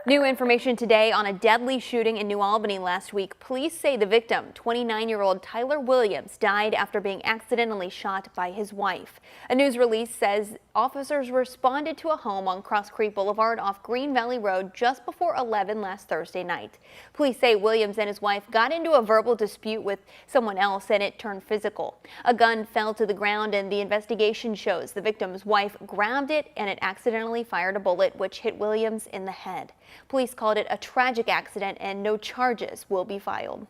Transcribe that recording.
New information today on a deadly shooting in New Albany last week. Police say the victim, 29-year-old Tyler Williams, died after being accidentally shot by his wife. A news release says officers responded to a home on Cross Creek Boulevard off Green Valley Road just before 11 last Thursday night. Police say Williams and his wife got into a verbal dispute with someone else and it turned physical. A gun fell to the ground and the investigation shows the victim's wife grabbed it and it accidentally fired a bullet which hit Williams in the head. Police called it a tragic accident and no charges will be filed.